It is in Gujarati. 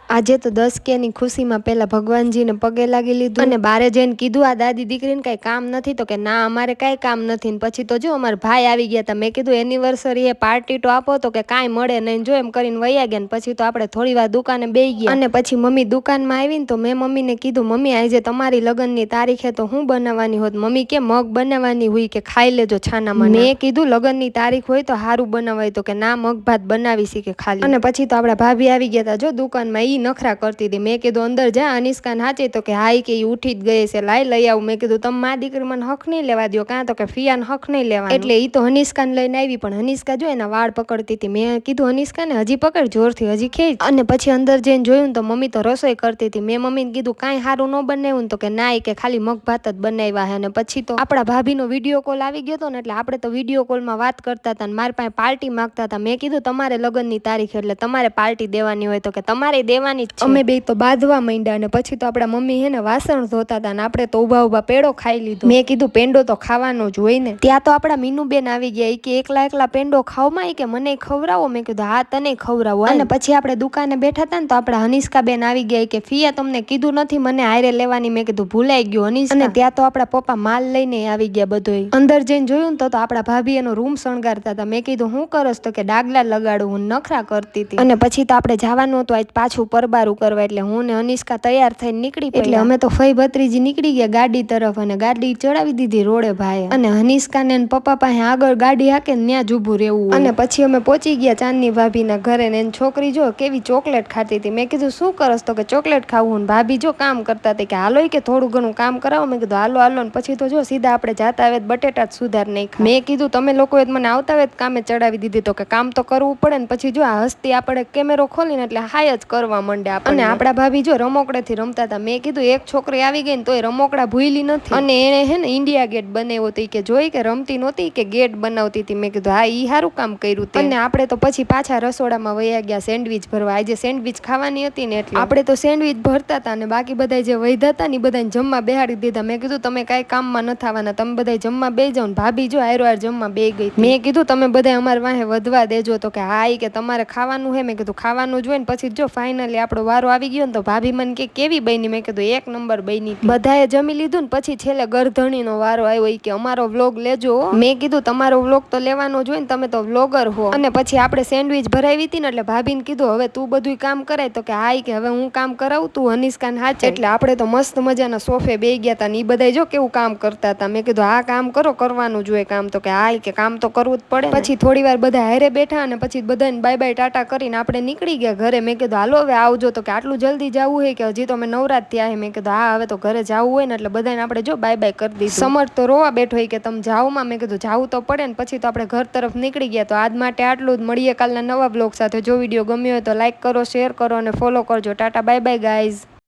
આજે તો 10K ની ખુશીમાં પેલા ભગવાનજીને પગે લાગી લીધું અને બારે જઈને કીધું આ દાદી દીકરીને કઈ કામ નથી તો કે ના અમારે કઈ કામ નથી ને પછી તો જો અમારા ભાઈ આવી ગયા હતા મેં કીધું એનિવર્સરી એ પાર્ટી તો આપો તો કે કાંઈ મળે નહીં જો એમ કરીને વયા ગયા ને પછી તો આપણે થોડી વાર દુકાને બેસી ગયા અને પછી મમ્મી દુકાનમાં આવીને તો મેં મમ્મીને કીધું મમ્મી આજે તમારી લગ્નની તારીખે તો હું બનાવવાની હોત મમ્મી કે મગ બનાવવાની હોય કે ખાઈ લેજો છાનામાં મેં કીધું લગ્નની તારીખ હોય તો સારું બનાવાય તો કે ના મગ ભાત બનાવી શીખે ખાલી અને પછી તો આપણા ભાભી આવી ગયા હતા જો દુકાનમાં નખરા કરતી હતી મેં કીધું અંદર જા અનિષ્કાને હાચી તો કે હાઈ કે ઈ ઉઠી જ ગઈ છે લાઈ લઈ આવું મેં કીધું તમે મા દીકરી મને હક નહીં લેવા દો કાં તો કે ફિયાને હક નહીં લેવા એટલે ઈ તો અનિષ્કાને લઈને આવી પણ અનિષ્કા જો એના વાળ પકડતી હતી મેં કીધું અનિષ્કાને હજી પકડ જોરથી હજી ખેંચ અને પછી અંદર જઈને જોયું તો મમ્મી તો રસોઈ કરતી હતી મેં મમ્મીને કીધું કાંઈ સારું ન બનાવ્યું તો કે ના કે ખાલી મગ ભાત જ બનાવ્યા છે અને પછી તો આપણા ભાભીનો વિડીયો કોલ આવી ગયો હતો ને એટલે આપણે તો વિડીયો કોલમાં વાત કરતા હતા અને મારી પાસે પાર્ટી માંગતા હતા મેં કીધું તમારે લગ્નની તારીખ એટલે તમારે પાર્ટી દેવાની હોય તો કે તમારે દેવાની અમે બે તો બાંધવા માંડ્યા અને પછી તો આપણા મમ્મી હે ને વાસણ ધોતા હતા ને આપણે તો ઉભા પેડો ખાઈ લીધો મેં કીધું પેંડો તો ખાવાનો જ હોય ને ત્યાં તો આપણા મીનુબેન આવી ગયા ઈ કે એકલા પેંડો ખાવમાં કે મને ખવડાવો મેં કીધું હા તને ખવડાવો અને પછી આપણે દુકાને બેઠા હતા ને તો આપણા હનિષ્કાબેન આવી ગયા કે ફિયા તમને કીધું નથી મને હારે લેવાની મેં કીધું ભૂલાઈ ગયું હનિષ્કા અને ત્યાં તો આપણા પપ્પા માલ લઈને આવી ગયા બધોય અંદર જઈને જોયું ને તો આપણા ભાભી એનો રૂમ શણગારતા હતા મેં કીધું હું કરસ તો કે ડાગલા લગાડું હું નખરા કરતી હતી અને પછી તો આપણે જવાનું હતું આજ પાછું પરબારું કરવા એટલે હું ને અનિષ્કા તૈયાર થઈને નીકળી પડી એટલે અમે તો ફઈ ભત્રીજી નીકળી ગયા ગાડી તરફ અને ગાડી ચડાવી દીધી રોડે ભાઈ અને હનિષ્કા ને પપ્પા પાસે આગળ ગાડી હાકે ને ત્યાં જ ઊભું રહેવું અને પછી અમે પહોંચી ગયા ચાંદની ભાભીના ઘરે ને એની છોકરી જો કેવી ચોકલેટ ખાતી હતી મેં કીધું શું કરસ તો કે ચોકલેટ ખાવું ને ભાભી જો કામ કરતા હતી કે હાલો કે થોડું ઘણું કામ કરાવો મેં કીધું હાલો હાલો ને પછી તો જો સીધા આપણે જાતા આવે બટેટા જ સુધાર નહીં મેં કીધું તમે લોકોએ મને આવતા આવે કામે ચડાવી દીધી તો કે કામ તો કરવું પડે ને પછી જો આ હસ્તી આપણે કેમેરો ખોલીને એટલે હાય જ કરવા માંડે અને આપણા ભાભી જો રમકડેથી રમતા હતા મેં કીધું એક છોકરી આવી ગઈ ને તોય રમકડા ભૂલી નથી અને એને હે ને ઇન્ડિયા ગેટ બનાવ્યો હતો કે જોઈ કે રમતી નહોતી કે ગેટ બનાવતી હતી મેં કીધું હા ઈ સારું કામ કર્યું હતું અને આપણે તો પછી પાછા રસોડામાં વયા ગયા સેન્ડવિચ ભરવા આજે સેન્ડવિચ ખાવાની હતી ને એટલે આપણે તો સેન્ડવિચ ભરતા હતા અને બાકી બધા જે વૈધા હતા ને બધાને જમવા બેહાડી દીધા મેં કીધું તમે કાંઈ કામમાં ન થવાના તમે બધા જમવા બે જાવ ને ભાભી જો હારો જમવા બે ગઈ મેં કીધું તમે બધા અમારા વાહે વધવા દેજો તો કે હા કે તમારે ખાવાનું હે મેં કીધું ખાવાનું જ હોય ને પછી જો ફાઇનલી આપણો વારો આવી ગયો ને તો ભાભી મને કે કેવી બની મેં કીધું એક નંબર બની બધાએ જમી લીધું ને પછી છેલ્લે ગરધણીનો વારો આવ્યો કે અમારો વ્લોગ લેજો મેં કીધું તમારો વ્લોગ તો લેવાનો જ હોય ને તમે તો વ્લોગર હો અને પછી આપણે સેન્ડવિચ ભરાવી હતી ને એટલે ભાભીને કીધું હવે તું બધું કામ કરાય તો કે હા કે હવે હું કામ કરાવું તું હનિષ્કાને હાચે એટલે આપણે તો મસ્ત મજાના સોફે બેસી ગયા હતા ને એ બધા જો કેવું કામ કરતા હતા મેં કીધું હા કામ કરો કરવાનું જોઈએ કામ તો કે હા કે કામ તો કરવું જ પડે પછી થોડી વાર બધા હારે બેઠા અને પછી બધાને બાય બાય ટાટા કરીને આપણે નીકળી ગયા ઘરે મેં કીધું હાલો હવે આવજો તો કે આટલું જલ્દી જવું હોય કે હજી તો અમે નવરાત થયા હે મેં કીધું હા હવે તો ઘરે જવું હોય ને એટલે બધાને આપણે જો બાય બાય કરી દીધું સમર તો રોવા બેઠો હોય કે તમે જાઓમાં મેં કીધું જાવું તો પડે ને પછી તો આપણે ઘર તરફ નીકળી ગયા તો આજ માટે આટલું જ મળીએ કાલના નવા બ્લોગ સાથે જો વિડીયો ગમ્યો હોય તો લાઈક કરો શેર કરો અને ફોલો કરજો ટાટા બાય બાય ગાઈઝ